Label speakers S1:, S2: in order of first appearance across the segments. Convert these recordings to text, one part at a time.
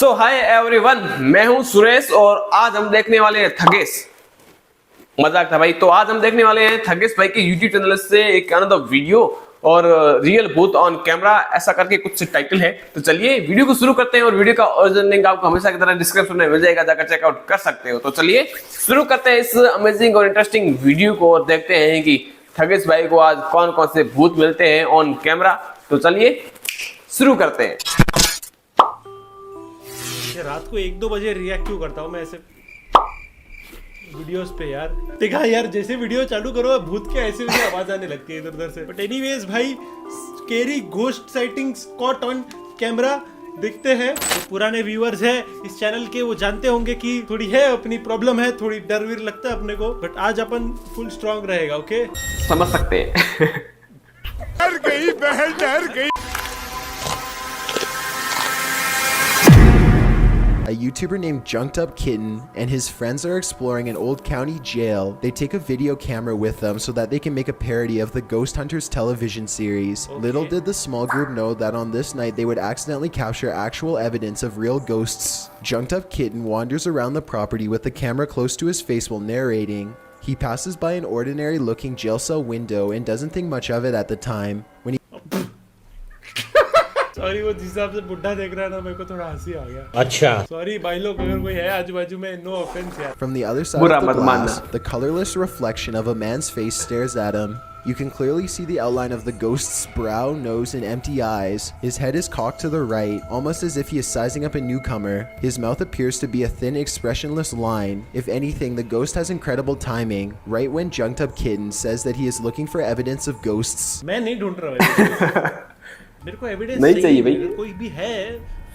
S1: सो hi everyone, मैं हूं सुरेश और आज हम देखने वाले हैं थगेश। मजाक था भाई। तो आज हम देखने वाले हैं थगेश भाई के यूट्यूब चैनल से एक अनदर वीडियो और रियल भूत ऑन कैमरा ऐसा करके कुछ टाइटल है। तो चलिए वीडियो को शुरू करते हैं और वीडियो का ओरिजिनल लिंक आपको हमेशा की तरह डिस्क्रिप्शन में मिल जाएगा, जाकर चेकआउट कर सकते हो। तो चलिए शुरू करते हैं इस अमेजिंग और इंटरेस्टिंग वीडियो को और देखते हैं कि थगेश भाई को आज कौन कौन से भूत मिलते हैं ऑन कैमरा। तो चलिए शुरू करते हैं।
S2: रात को 1-2 बजे रिएक्ट क्यों करता हूँ मैं ऐसे वीडियोस पे यार। देखा यार, जैसे वीडियो चालू करो भूत के ऐसे वैसे आवाज आने लगती है इधर उधर से। बट एनीवेज भाई, scary ghost sightings caught on camera देखते हैं। तो पुराने व्यूअर्स है इस चैनल के, वो जानते होंगे कि थोड़ी है अपनी प्रॉब्लम है, थोड़ी डर वीर लगता है अपने को। बट आज अपन फुल स्ट्रांग रहेगा। ओके,
S1: समझ सकते हैं।
S3: डर गई बहन, डर गई।
S4: A YouTuber named Junked Up Kitten and his friends are exploring an old county jail. They take a video camera with them so that they can make a parody of the Ghost Hunters television series.
S2: Okay.
S4: Little did the small group know that on this night they would accidentally capture actual evidence of real ghosts. Junked Up Kitten wanders around the property with the camera close to his face while narrating. He passes by an ordinary looking jail cell window and doesn't think much of it at the time. When he
S2: sorry, वो जिस हिसाब से बुढ़ा देख रहा है ना, मेरे को थोड़ा हंसी आ गया।
S3: अच्छा
S2: सॉरी भाई लोग, अगर कोई है आजू बाजू में, नो ऑफेंस यार।
S4: From the other side of the glass, the colorless reflection of a man's face stares at him. You can clearly see the outline of the ghost's brow, nose, and empty eyes. His head is cocked to the right, almost as if he is sizing up a newcomer. His mouth appears to be a thin, expressionless line. If anything, the ghost has incredible timing. Right when Junked Up Kitten says that he is looking for evidence of ghosts.
S2: मैं नहीं ढूंढ रहा हूँ। मेरे को evidence
S1: नहीं चाहिए भाई।
S2: अगर कोई भी है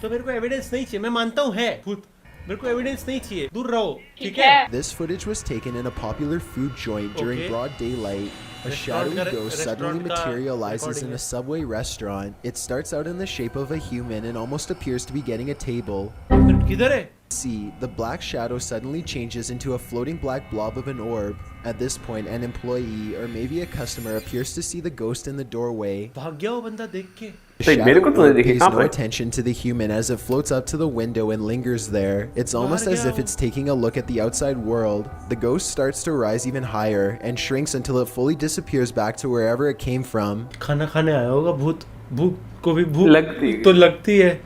S2: तो मेरे को एविडेंस नहीं चाहिए। मैं मानता हूँ है भूत, मेरे को एविडेंस नहीं चाहिए, दूर रहो, ठीक है।
S4: This footage was taken in a popular food joint during broad daylight. A shadowy ghost suddenly materializes in a subway restaurant. It starts out in the shape of a human and almost appears to be getting a table.
S2: किधर है?
S4: See, the black shadow suddenly changes into a floating black blob of an orb. At this point, an employee or maybe a customer appears to see the ghost in the doorway.
S2: भाग गया वो बंदा देख के।
S4: The shadow orb pays no attention to the human as it floats up to the window and lingers there. It's almost as if it's taking a look at the outside world. The ghost starts to rise even higher and shrinks until it fully disappears back to wherever it came from.
S2: खाना खाने आया होगा भूत। भूत को भी भूख
S1: लगती
S2: तो लगती है।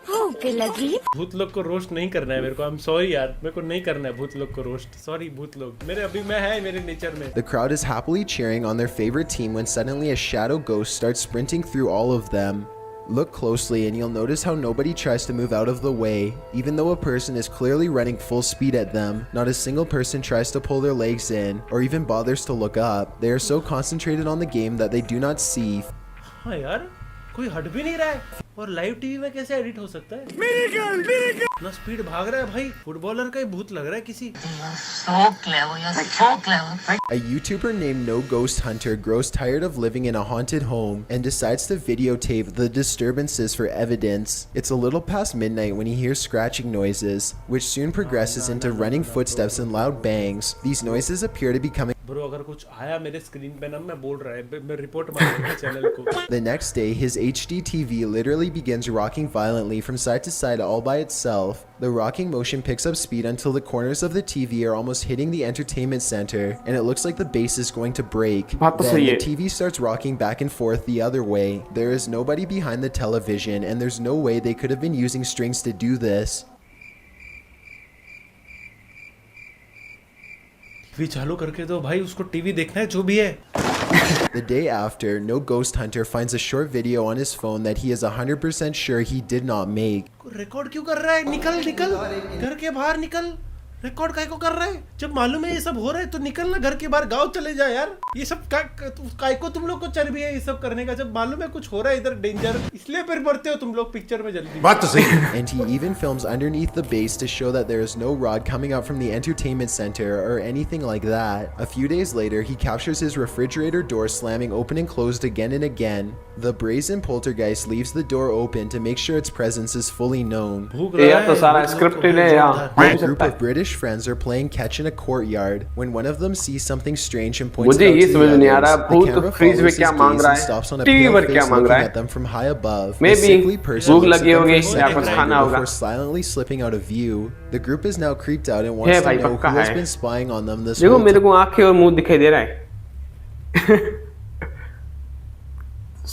S5: लगी
S2: भूत लोग को रोस्ट नहीं करना है मेरे को। आई एम सॉरी यार, मेरे को नहीं करना है भूत लोग को रोस्ट। सॉरी भूत लोग, मेरे अभी मैं है मेरे नेचर में।
S4: The crowd is happily cheering on their favorite team when suddenly a shadow ghost starts sprinting through all of them. Look closely and you'll notice how nobody tries to move out of the way. Even though a person is clearly running full speed at them, not a single person tries to pull their legs in or even bothers to look up. They are so concentrated on the game that they do not see.
S2: हाँ यार, कोई हट भी नहीं रहा है। और live TV में कैसे एडिट हो सकता है? ना स्पीड भाग रहा है भाई, फुटबॉलर का ही भूत लग रहा है किसी।
S4: A YouTuber named No Ghost Hunter grows tired of living in a haunted home and decides to videotape the disturbances for evidence. It's a little past midnight when he hears scratching noises, which soon progresses into running footsteps and loud bangs. These noises appear to be coming.
S2: Bro अगर कुछ आया मेरे screen पे ना, मैं बोल रहा है, मैं रिपोर्ट मारूंगा चैनल को।
S4: The next day, his HD TV literally begins rocking violently from side to side all by itself. The rocking motion picks up speed until the corners of the TV are almost hitting the entertainment center, and it looks like the base is going to break. Then the TV starts rocking back and forth the other way. There is nobody behind the television, and there's no way they could have been using strings to do this.
S2: TV चालू करके दो भाई, उसको TV देखना है जो भी है।
S4: The day after, No Ghost Hunter finds a short video on his phone that he is 100% sure he did not make.
S2: Record क्यों कर रहा है? निकल निकल, घर के बाहर निकल। रिकॉर्ड काय को कर रहा है? जब मालूम है ये सब हो रहा है तो निकल ना घर के बाहर, गांव चले जा यार। ये सब काय को तुम लोग को चर्बी है ये सब करने का? जब मालूम है कुछ हो रहा है इधर डेंजर, इसलिए फिर बढ़ते हो तुम लोग पिक्चर में जल्दी।
S3: बात तो सही है।
S4: And he even films underneath the base to show that there is no rod coming out from the entertainment center or anything like that. A few days later, he captures his refrigerator door slamming open and closed again and again. The brazen poltergeist leaves the door open to make sure its presence is fully known.
S2: भूख लगा है,
S1: तो सारा scripted है यार।
S4: A group of British British friends are playing catch in a courtyard when one of them sees something strange and points it
S1: मुझे
S4: out
S1: ये
S4: to
S1: समझ
S4: the
S1: नहीं आ रहा
S4: others. The
S1: भूत
S4: camera
S1: फ्रिज
S4: follows
S1: में
S4: his
S1: क्या
S4: gaze
S1: मांग रहा
S4: and
S1: है,
S4: stops on a
S1: TV
S4: pale
S1: पर क्या
S4: face
S1: मांग
S4: looking
S1: रहा है,
S4: at them from high above.
S1: May
S4: The
S1: be
S4: sickly person
S1: भूख
S4: looks at
S1: लगी
S4: them
S1: होगी
S4: for
S1: या
S4: a
S1: कुछ
S4: second
S1: खाना होगा।
S4: before silently slipping out of view. The group is now creeped out and
S1: है
S4: wants to
S1: भाई,
S4: know
S1: पक्का
S4: who has
S1: है।
S4: been spying on them this
S1: देखो
S4: whole
S1: मेरे
S4: time.
S1: को आंखें और मुंह दिखाई दे रहा है।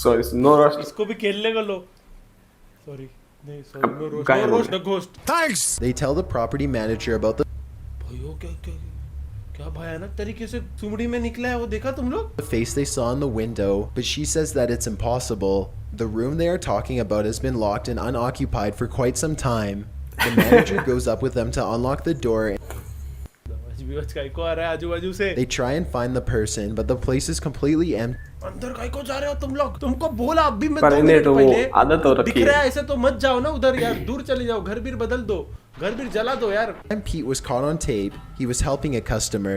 S1: Sorry, no roast.
S2: इसको भी खेलने को लो। सॉरी नहीं, सॉरी, नो रोस्ट,
S1: गायब
S2: नो
S1: हो
S2: रोस्ट
S1: गया।
S2: The ghost.
S3: Thanks.
S4: They tell the property manager about the
S2: भाइयों क्या क्या क्या भयानक तरीके से सुमड़ी में निकला है, वो देखा तुम लोग?
S4: face they saw in the window, but she says that it's impossible. The room they are talking about has been locked and unoccupied for quite some time. The manager goes up with them to unlock the door.
S2: आवाज काय को आ रहा है आजू बाजू से?
S4: They try and find the person, but the place is completely empty.
S2: अंदर काय को जा रहे हो तुम लोग? तुमको बोला अभी मैं
S1: पर
S2: 2
S1: इन्हें
S2: मिनट
S1: तो वो
S2: पहले।
S1: आदत हो रखी
S2: दिख रहा
S1: है।
S2: है ऐसे तो मत जाओ ना उधर यार, दूर चले जाओ, घर भी बदल दो, घर भी जला दो यार।
S4: And Pete was caught on tape. He was helping a customer.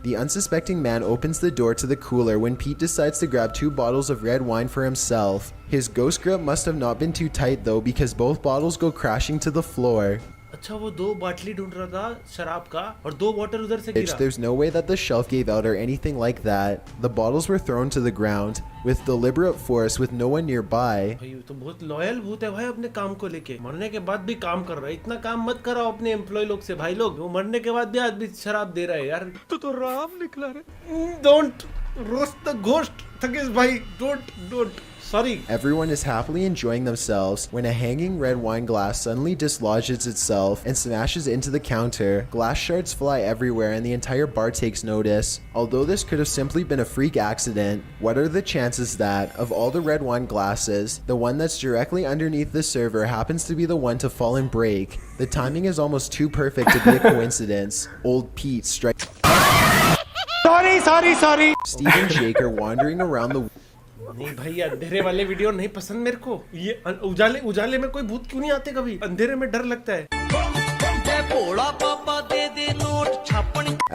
S4: The unsuspecting man opens the door to the cooler when Pete decides to grab 2 bottles of red wine for himself. His ghost grip must have not been too tight though, because both bottles go crashing to the floor.
S2: अच्छा, वो 2 बाटली ढूंढ रहा था शराब का और 2 bottle उधर से
S4: Which
S2: गिरा।
S4: there's no way that the shelf gave out or anything like that. The bottles were thrown to the ground with deliberate force with no one nearby.
S2: भाई तो बहुत लॉयल भूत है भाई, अपने काम को लेके मरने के बाद भी काम कर रहा है। इतना काम मत कराओ अपने एम्प्लॉय लोग से भाई लोग, वो मरने के बाद भी आदमी शराब दे रहा है यार। तो राम निकला रे। डोंट रोस्ट द घोस्ट थकेश भाई, don't sorry.
S4: Everyone is happily enjoying themselves when a hanging red wine glass suddenly dislodges itself and smashes into the counter. Glass shards fly everywhere and the entire bar takes notice. Although this could have simply been a freak accident, what are the chances that, of all the red wine glasses, the one that's directly underneath the server happens to be the one to fall and break? The timing is almost too perfect to be a coincidence. Old Pete strikes.
S3: Sorry.
S4: Steve and Jake are wandering around the
S2: नहीं भाई, अंधेरे वाले video नहीं पसंद मेरे को। ये उजाले में कोई भूत क्यों नहीं आते कभी? अंधेरे में डर लगता है।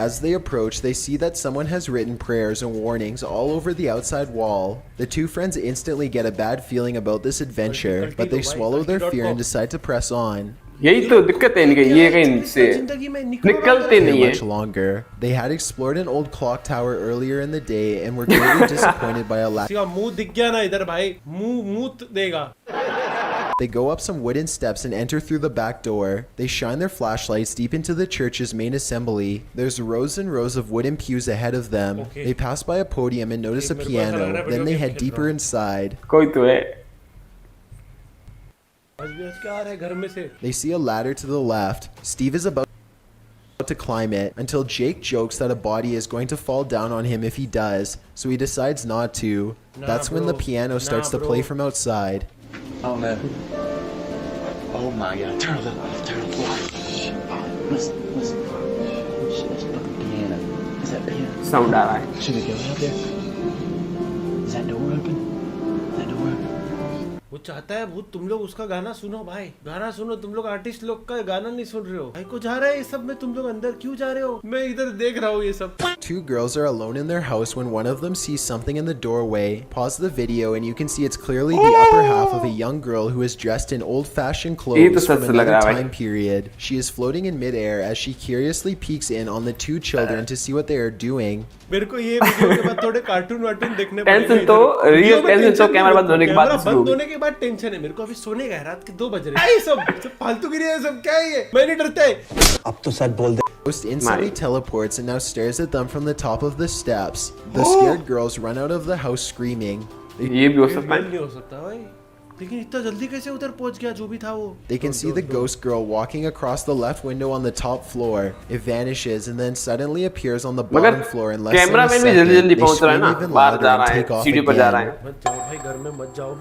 S4: As they approach, they see that someone has written prayers and warnings all over the outside wall. The 2 friends instantly get a bad feeling about this adventure, but they swallow their fear and decide to press on.
S1: यही तो दिक्कत है इनके, ये कहीं से
S2: जिंदगी में
S1: निकलते नहीं
S4: Much
S1: है।
S4: longer. They had explored an old clock tower earlier in the day and were greatly disappointed by a lack.
S2: सिवा मुंह दिख गया ना इधर भाई, मुंह देगा।
S4: They go up some wooden steps and enter through the back door. They shine their flashlights deep into the church's main assembly. There's rows and rows of wooden pews ahead of them.
S2: Okay.
S4: They pass by a podium and notice a piano. Then they head deeper inside.
S1: कोई तो है।
S2: क्या आ रहा है घर में से?
S4: They see a ladder to the left. Steve is about to climb it until Jake jokes that a body is going to fall down on him if he does, so he decides not to. That's when the piano starts to play from outside.
S5: Oh no. Oh my god. Turn it off. Turn it off. Listen. Shit, that's fucking piano. Is that piano?
S1: Sound आ रहा है।
S5: Should we go out there? Is that door open? Is that door open?
S2: वो चाहता है भूत तुम लोग उसका गाना सुनो भाई, गाना सुनो। तुम लोग आर्टिस्ट लोग का गाना नहीं सुन रहे हो भाई, को जा रहा है ये सब में, तुम लोग अंदर क्यों जा रहे हो? मैं इधर देख रहा हूँ ये सब।
S4: 2 girls are alone in their house when one of them sees something in the doorway. Pause the video and you can see it's clearly the upper half of a young girl who is dressed in old-fashioned clothes from another time period. She is floating in midair as she curiously peeks in on the 2 children to see what they are doing.
S2: मेरे को ये video के बाद थोड़े cartoon देखने पड़ेंगे।
S1: Tension तो real tension तो कैमरा बंद होने के बाद शुरू
S2: बंद होने के बाद टेंशन है मेरे को। अभी सोने गए, रात के 2 बज रहे हैं। ये सब फालतूगिरी है, सब क्या है ये? मैं नहीं डरता है।
S5: अब तो सच बोल दे।
S4: Ghost instantly teleports and now stares at them from the top of the steps. The scared girls run out of the house screaming.
S1: ये भी हो सकता है।
S2: नहीं हो सकता भाई, लेकिन इतना जल्दी कैसे उधर पहुंच गया जो भी था वो?
S4: They can see the ghost girl walking across the left window on the top floor. It vanishes and then suddenly appears on the
S1: मगर
S4: bottom floor in less than a
S1: cameraman भी
S4: second.
S1: जल्दी
S4: They
S1: पहुंच रहा है
S4: scream
S1: ना,
S4: even
S1: बाहर
S4: louder
S1: जा
S4: and
S1: रहा है,
S4: take off
S1: सीढ़ी पर जा रहा
S4: again.
S1: है।
S2: मत जाओ भाई, घर में मत जाओ,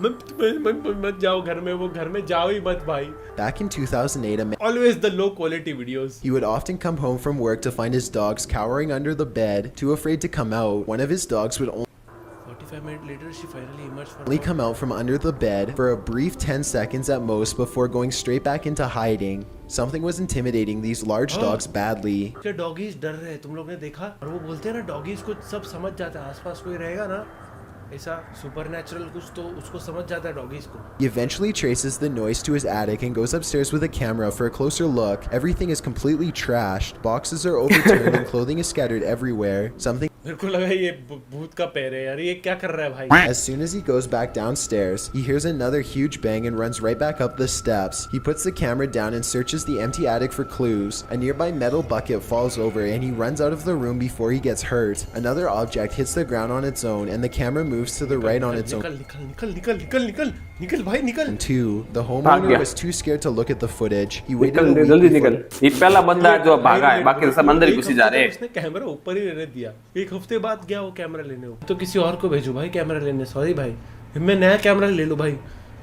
S2: मत जाओ घर में, वो घर में जाओ ही मत भाई।
S4: Back in 2008, a man
S2: Always the low quality videos.
S4: he would often come home from work to find his dogs cowering under the bed, too afraid to come out. One of his dogs would
S2: 45 minutes later, she finally emerged from
S4: only come out from under the bed for a brief 10 seconds at most before going straight back into hiding. Something was intimidating these large dogs badly.
S2: ये doggies डर रहे हैं, तुम लोग ने देखा? और वो बोलते हैं ना डॉगीज को सब समझ जाता है, आसपास कोई रहेगा ना ऐसा सुपरनैचुरल कुछ तो उसको समझ जाता है डॉगीज को.
S4: He eventually traces the noise to his attic and goes upstairs with a camera for a closer look. Everything is completely trashed. Boxes are overturned and clothing is scattered everywhere. Something
S2: मेरे को लगा ये भूत का पैर है यार. ये क्या कर रहा है भाई?
S4: As soon as he goes back downstairs, he hears another huge bang and runs right back up the steps. He puts the camera down and searches the empty attic for clues. A nearby metal bucket falls over and he runs out of the room before he gets hurt. Another object hits the ground on its own and the camera moves to the right on its own.
S2: निकल भाई निकल.
S4: And two, the homeowner
S1: गया.
S4: was too scared to look at the footage. He waited a
S1: निकल
S4: week
S1: जल्दी
S4: before-
S1: निकल. ये पहला बंदा है जो भागा है, बाकी सब अंदर ही घुसी जा रहे हैं.
S2: उसने कैमरा ऊपर ही रहने दिया. एक हफ्ते बाद गया वो कैमरा लेने. तो किसी और को भेजो भाई कैमरा लेने. सॉरी भाई, मैं नया कैमरा ले लूं भाई.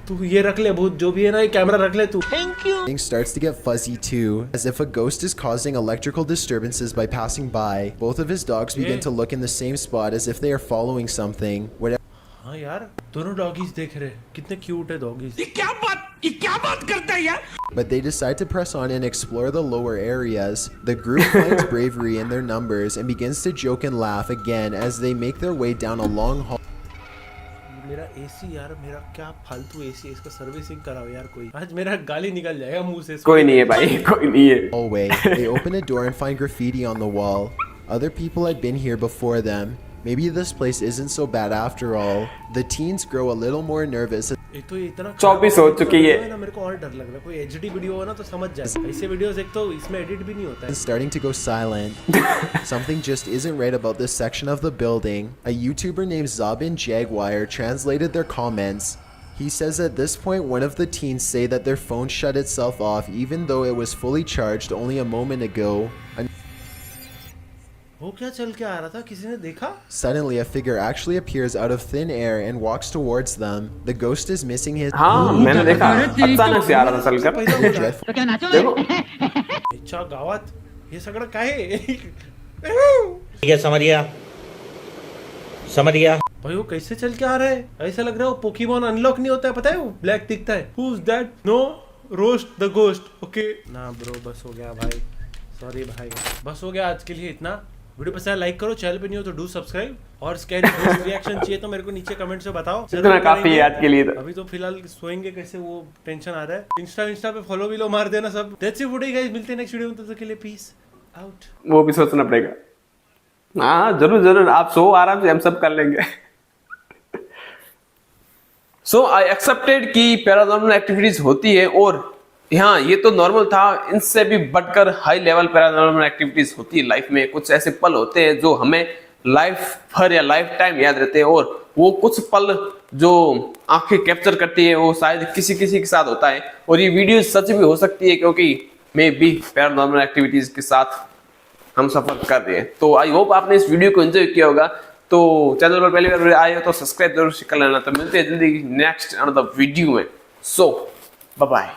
S2: तू ये रख ले भूत जो भी है ना, ये कैमरा रख ले तू.
S4: Things starts to get fuzzy too, as if a ghost is causing electrical disturbances by passing by. Both of his dogs begin to look in the same spot as if they are following something. Whatever.
S2: हाँ यार, दोनों doggies देख रहे. कितने cute है doggies.
S3: ये क्या बात करता है यार?
S4: But they decide to press on and explore the lower areas. The group finds bravery in their numbers and begins to joke and laugh again as they make their way down a long hall.
S2: मेरा AC यार, मेरा क्या फालतू AC है. इसको servicing कराओ यार कोई. आज मेरा गाली निकल जाएगा मुंह से.
S1: कोई नहीं है भाई, कोई नहीं है.
S4: Hallway. They open a door and find graffiti on the wall. Other people had been here before them. Maybe this place isn't so bad after all. The teens grow a little more nervous.
S2: एक तो ये इतना
S1: 24 हो चुकी है
S2: ना, मेरे को और डर लग रहा है. कोई एचडी वीडियो हो ना तो समझ जाए. ऐसे वीडियोस एक तो इसमें एडिट भी नहीं होता है.
S4: Starting to go silent. Something just isn't right about this section of the building. A YouTuber named Zabin Jaguar translated their comments. He says at this point one of the teens say that their phone shut itself off even though it was fully charged only a moment ago.
S2: वो क्या चल के आ रहा था, किसी ने देखा?
S4: Suddenly a figure actually appears out of thin air and walks towards them. The ghost is missing his
S1: हाँ मैंने देखा, अचानक से आ रहा था चलकर. देखो
S2: अच्छा गावात हे सगळं काय आहे?
S6: ठीक है, समझ गया.
S2: भाई वो कैसे चल के आ रहा है? ऐसा लग रहा है वो पोकेमॉन अनलॉक नहीं होता है, पता है वो ब्लैक दिखता है. Who's that? No, roast the ghost. Okay ना ब्रो, बस हो गया भाई. सॉरी भाई, बस हो गया आज के लिए इतना. वीडियो पसंद लाइक करो, चैनल पे नहीं हो तो डू सब्सक्राइब. और स्कैरी रिएक्शन चाहिए तो मेरे को नीचे कमेंट से बताओ.
S1: इतना काफी है आज के लिए. तो
S2: अभी तो फिलहाल सोएंगे कैसे, वो टेंशन आ रहा है. इंस्टा पे फॉलो भी लो मार देना सब. दैट्स इट फॉर गाइस, मिलते हैं नेक्स्ट वीडियो में. तब तक के लिए पीस आउट.
S1: वो भी सोचना पड़ेगा. हाँ जरूर आप सो आराम से, हम सब कर लेंगे. सो आई एक्सेप्टेड कि पैरानॉर्मल एक्टिविटीज होती है और हाँ ये तो नॉर्मल था. इनसे भी बढ़कर हाई लेवल पैरानॉर्मल एक्टिविटीज होती है लाइफ में. कुछ ऐसे पल होते हैं जो हमें लाइफ भर या लाइफ टाइम याद रहते हैं. और वो कुछ पल जो आंखें कैप्चर करती है वो शायद किसी के साथ होता है. और ये वीडियो सच भी हो सकती है क्योंकि मे भी पैरानॉर्मल एक्टिविटीज के साथ हम सफर कर रहे हैं. तो आई होप आपने इस वीडियो को एंजॉय किया होगा. तो चैनल पर पहली बार आए हो तो सब्सक्राइब जरूर कर लेना. तो मिलते हैं जल्दी नेक्स्ट अनदर वीडियो में. सो बाय बाय.